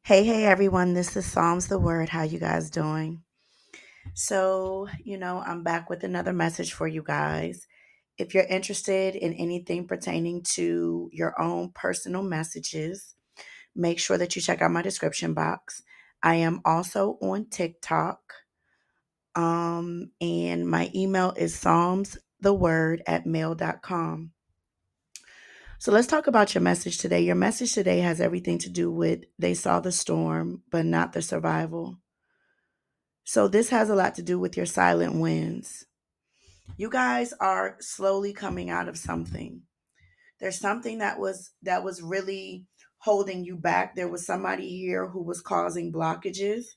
Hey everyone, this is Psalms the Word. How you guys doing? I'm back with another message for you guys. If you're interested in anything pertaining to your own personal messages, make sure that you check out my description box. I am also on TikTok. And my email is psalmstheword@mail.com. So let's talk about your message today. Your message today has everything to do with they saw the storm, but not the survival. So this has a lot to do with your silent wins. You guys are slowly coming out of something. There's something that was really holding you back. There was somebody here who was causing blockages.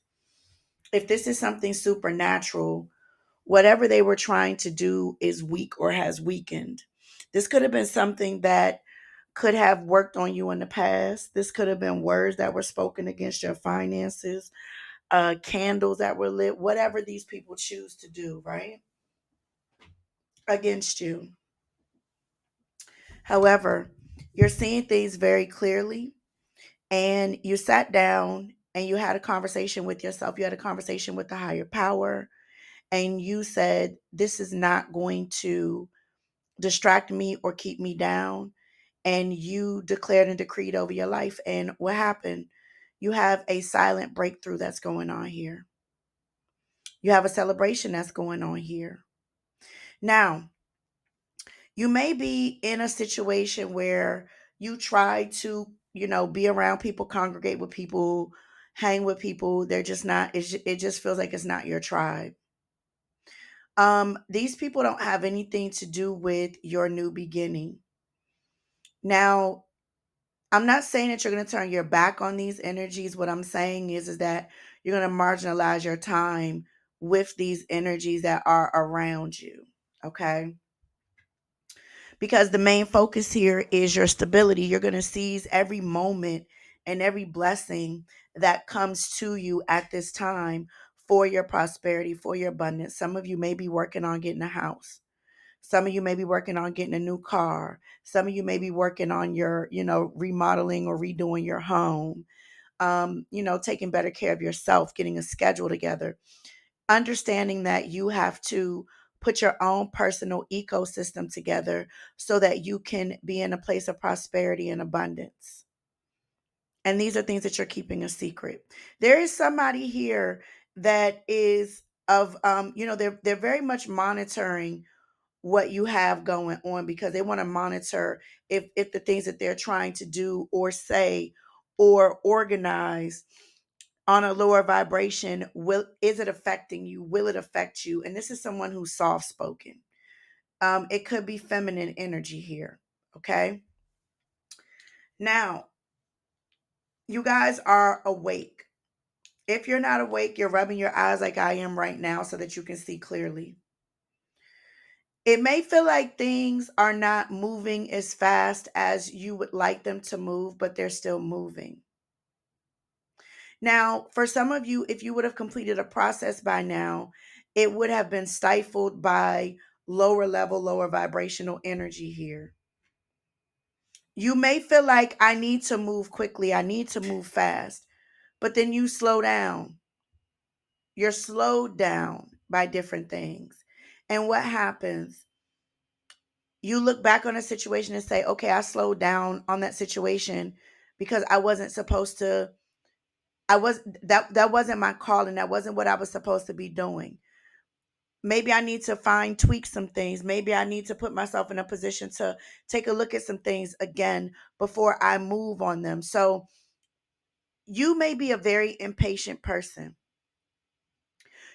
If this is something supernatural, whatever they were trying to do is weak or has weakened. This could have been something that could have worked on you in the past. This could have been words that were spoken against your finances, candles that were lit, whatever these people choose to do, right? Against you. However, you're seeing things very clearly and you sat down and you had a conversation with yourself. You had a conversation with the higher power and you said, this is not going to distract me or keep me down. And you declared and decreed over your life. And what happened? You have a silent breakthrough that's going on here. You have a celebration that's going on here. Now, you may be in a situation where you try to, be around people, congregate with people, hang with people. They're just not, it just feels like it's not your tribe. These people don't have anything to do with your new beginning. Now, I'm not saying that you're going to turn your back on these energies. What I'm saying is that you're going to marginalize your time with these energies that are around you. Okay. Because the main focus here is your stability. You're going to seize every moment and every blessing that comes to you at this time for your prosperity, for your abundance. Some of you may be working on getting a house. Some of you may be working on getting a new car. Some of you may be working on your, remodeling or redoing your home. Taking better care of yourself, getting a schedule together, understanding that you have to put your own personal ecosystem together so that you can be in a place of prosperity and abundance. And these are things that you're keeping a secret. There is somebody here that is they're very much monitoring what you have going on because they want to monitor if the things that they're trying to do or say or organize on a lower vibration, will is it affecting you, will it affect you? And this is someone who's soft spoken. It could be feminine energy here. Okay, now you guys are awake. If you're not awake, you're rubbing your eyes like I am right now so that you can see clearly. It may feel like things are not moving as fast as you would like them to move, but they're still moving. Now, for some of you, if you would have completed a process by now, it would have been stifled by lower level, lower vibrational energy here. You may feel like I need to move quickly, I need to move fast, but then you slow down. You're slowed down by different things. And what happens? You look back on a situation and say, okay, I slowed down on that situation because I wasn't supposed to, that wasn't my calling. That wasn't what I was supposed to be doing. Maybe I need to fine tweak some things. Maybe I need to put myself in a position to take a look at some things again before I move on them. So you may be a very impatient person.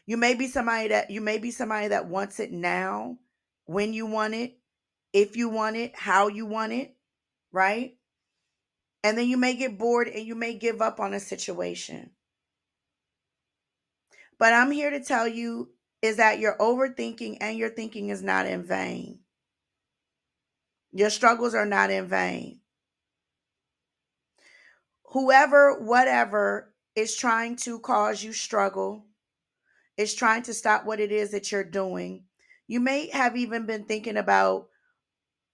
You may be somebody that wants it now, when you want it, if you want it, how you want it, right? And then you may get bored and you may give up on a situation. But I'm here to tell you is that your overthinking and your thinking is not in vain. Your struggles are not in vain. Whoever, whatever is trying to cause you struggle, is trying to stop what it is that you're doing. You may have even been thinking about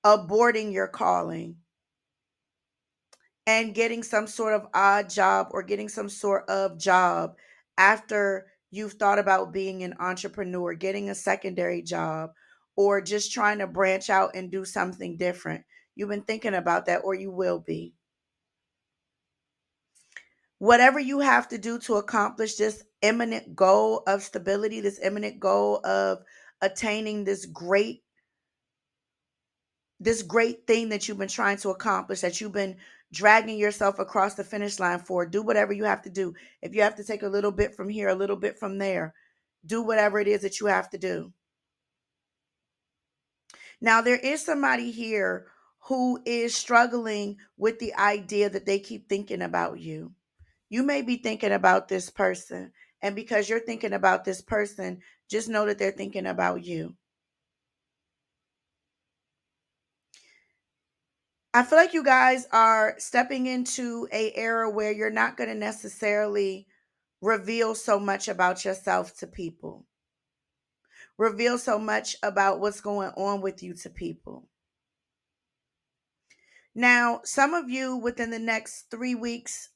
aborting your calling. and getting some sort of odd job or getting some sort of job after you've thought about being an entrepreneur, getting a secondary job, or just trying to branch out and do something different. You've been thinking about that, or you will be. Whatever you have to do to accomplish this imminent goal of stability, this imminent goal of attaining this great thing that you've been trying to accomplish, that you've been dragging yourself across the finish line for. Do whatever you have to do. If you have to take a little bit from here, a little bit from there, do whatever it is that you have to do. Now, there is somebody here who is struggling with the idea that they keep thinking about you. You may be thinking about this person, and because you're thinking about this person, just know that they're thinking about you. I feel like you guys are stepping into a era where you're not going to necessarily reveal so much about yourself to people. Reveal so much about what's going on with you to people. Now, some of you within the next 3 weeks,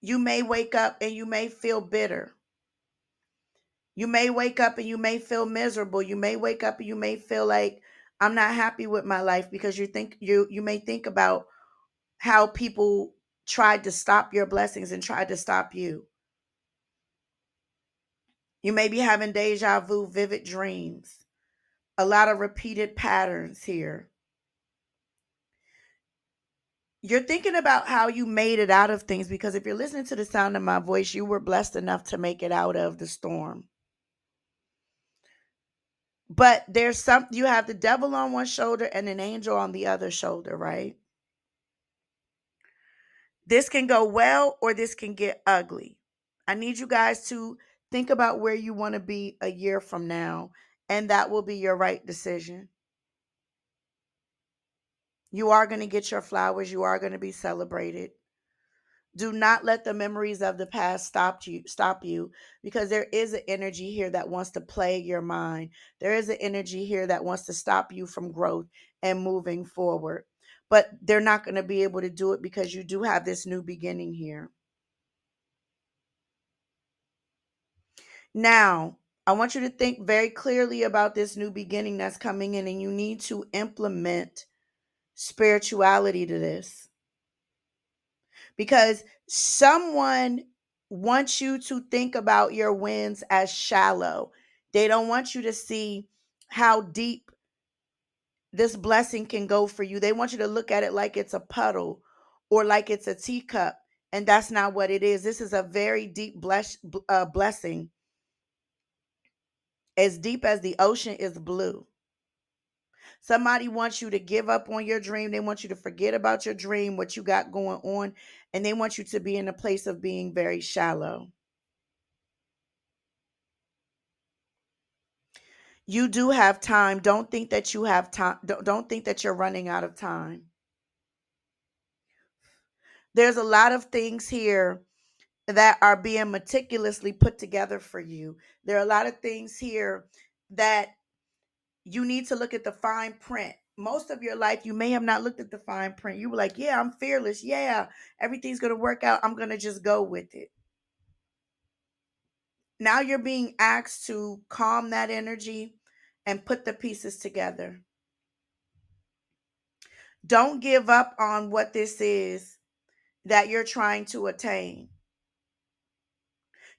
you may wake up and you may feel bitter. You may wake up and you may feel miserable. You may wake up and you may feel like I'm not happy with my life because you may think about how people tried to stop your blessings and tried to stop you. You may be having deja vu, vivid dreams, a lot of repeated patterns here. You're thinking about how you made it out of things because if you're listening to the sound of my voice, you were blessed enough to make it out of the storm. But you have the devil on one shoulder and an angel on the other shoulder, right? This can go well or this can get ugly. I need you guys to think about where you want to be a year from now, and that will be your right decision. You are going to get your flowers, you are going to be celebrated. Do not let the memories of the past stop you because there is an energy here that wants to plague your mind. There is an energy here that wants to stop you from growth and moving forward. But they're not going to be able to do it because you do have this new beginning here. Now, I want you to think very clearly about this new beginning that's coming in, and you need to implement spirituality to this because someone wants you to think about your wins as shallow. They don't want you to see how deep this blessing can go for you. They want you to look at it like it's a puddle or like it's a teacup, and that's not what it is. This is a very deep blessing, as deep as the ocean is blue. Somebody wants you to give up on your dream. They want you to forget about your dream, what you got going on, and they want you to be in a place of being very shallow. You do have time. Don't think that you have time. Don't think that you're running out of time. There's a lot of things here that are being meticulously put together for you. There are a lot of things here that you need to look at the fine print. Most of your life, you may have not looked at the fine print. You were like, yeah, I'm fearless. Yeah, everything's going to work out. I'm going to just go with it. Now you're being asked to calm that energy and put the pieces together. Don't give up on what this is that you're trying to attain.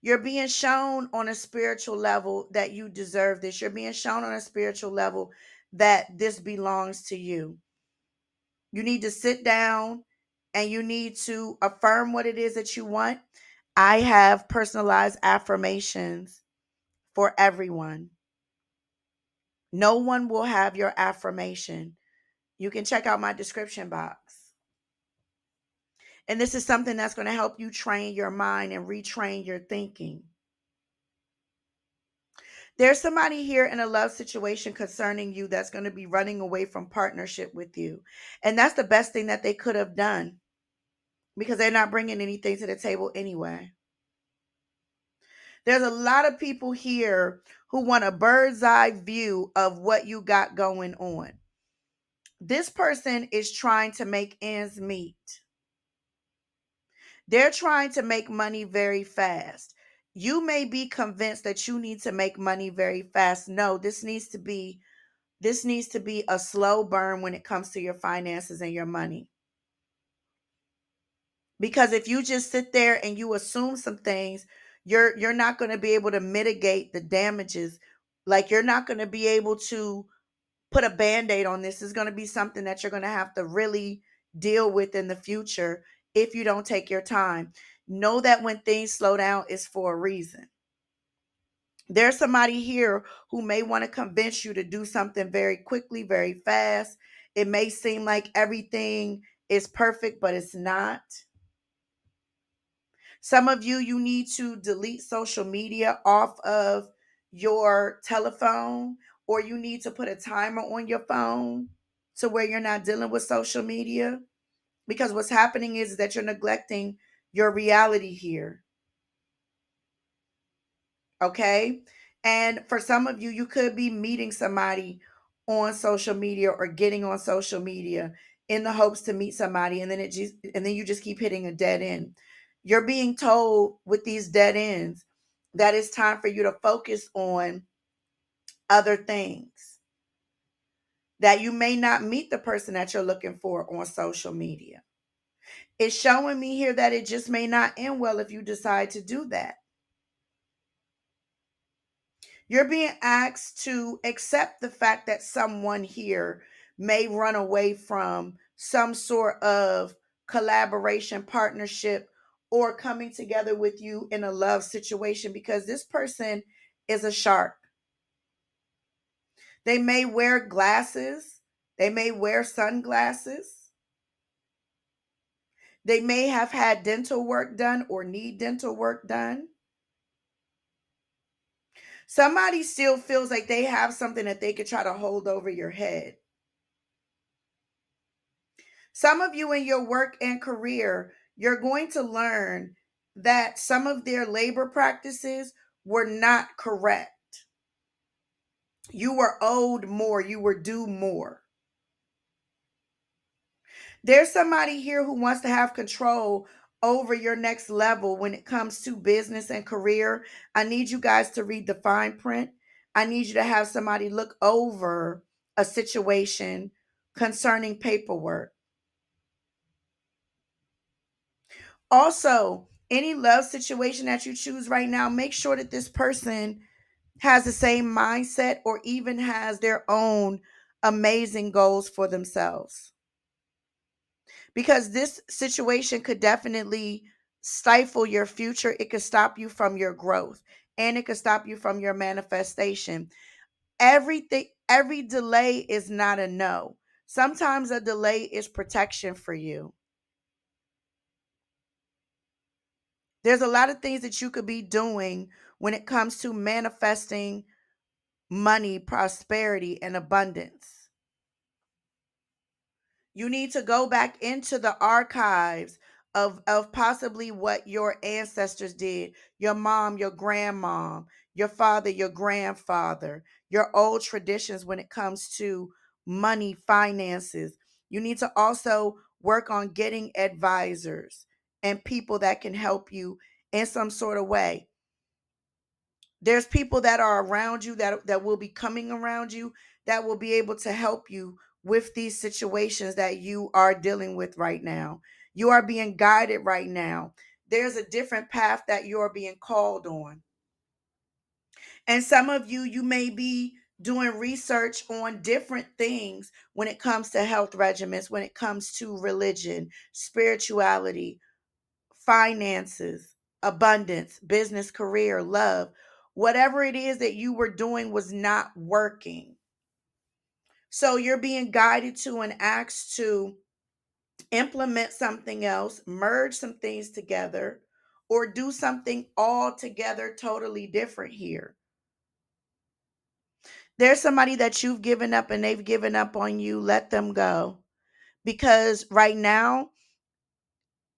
You're being shown on a spiritual level that you deserve this. You're being shown on a spiritual level that this belongs to you. You need to sit down and you need to affirm what it is that you want. I have personalized affirmations for everyone. No one will have your affirmation. You can check out my description box. And this is something that's going to help you train your mind and retrain your thinking. There's somebody here in a love situation concerning you that's going to be running away from partnership with you. And that's the best thing that they could have done because they're not bringing anything to the table anyway. There's a lot of people here who want a bird's eye view of what you got going on. This person is trying to make ends meet. They're trying to make money very fast. You may be convinced that you need to make money very fast. No, this needs to be a slow burn when it comes to your finances and your money. Because if you just sit there and you assume some things, you're not going to be able to mitigate the damages. Like, you're not going to be able to put a band-aid on this. Is going to be something that you're going to have to really deal with in the future if you don't take your time. Know that when things slow down, it's for a reason. There's somebody here who may want to convince you to do something very quickly, very fast. It may seem like everything is perfect, but it's not. Some of you, you need to delete social media off of your telephone, or you need to put a timer on your phone to where you're not dealing with social media. Because what's happening is that you're neglecting your reality here. Okay. And for some of you, you could be meeting somebody on social media or getting on social media in the hopes to meet somebody, and then you just keep hitting a dead end. You're being told with these dead ends that it's time for you to focus on other things, that you may not meet the person that you're looking for on social media. It's showing me here that it just may not end well if you decide to do that. You're being asked to accept the fact that someone here may run away from some sort of collaboration, partnership, or coming together with you in a love situation, because this person is a shark. They may wear glasses, they may wear sunglasses, they may have had dental work done or need dental work done. Somebody still feels like they have something that they could try to hold over your head. Some of you in your work and career, you're going to learn that some of their labor practices were not correct. You were owed more, you were due more. There's somebody here who wants to have control over your next level when it comes to business and career. I need you guys to read the fine print. I need you to have somebody look over a situation concerning paperwork. Also, any love situation that you choose right now, make sure that this person has the same mindset or even has their own amazing goals for themselves. Because this situation could definitely stifle your future. It could stop you from your growth, and it could stop you from your manifestation. Every delay is not a no. Sometimes a delay is protection for you. There's a lot of things that you could be doing when it comes to manifesting money, prosperity, and abundance. You need to go back into the archives of possibly what your ancestors did, your mom, your grandmom, your father, your grandfather, your old traditions when it comes to money, finances. You need to also work on getting advisors and people that can help you in some sort of way. There's people that are around you that will be coming around you that will be able to help you with these situations that you are dealing with right now. You are being guided right now. There's a different path that you're being called on. And some of you, you may be doing research on different things when it comes to health regimens, when it comes to religion, spirituality, finances, abundance, business, career, love. Whatever it is that you were doing was not working. So you're being guided to and asked to implement something else, merge some things together, or do something altogether totally different here. There's somebody that you've given up and they've given up on you. Let them go. Because right now,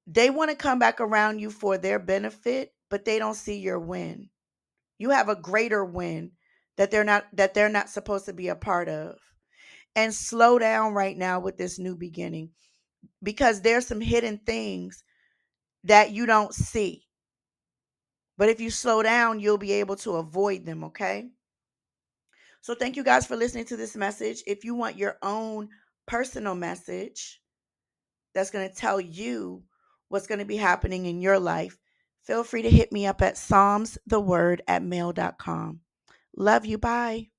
they want to come back around you for their benefit, but they don't see your win. You have a greater win that they're not supposed to be a part of. And slow down right now with this new beginning, because there's some hidden things that you don't see. But if you slow down, you'll be able to avoid them, okay? So thank you guys for listening to this message. If you want your own personal message that's going to tell you what's going to be happening in your life, feel free to hit me up at psalmstheword@mail.com. Love you. Bye.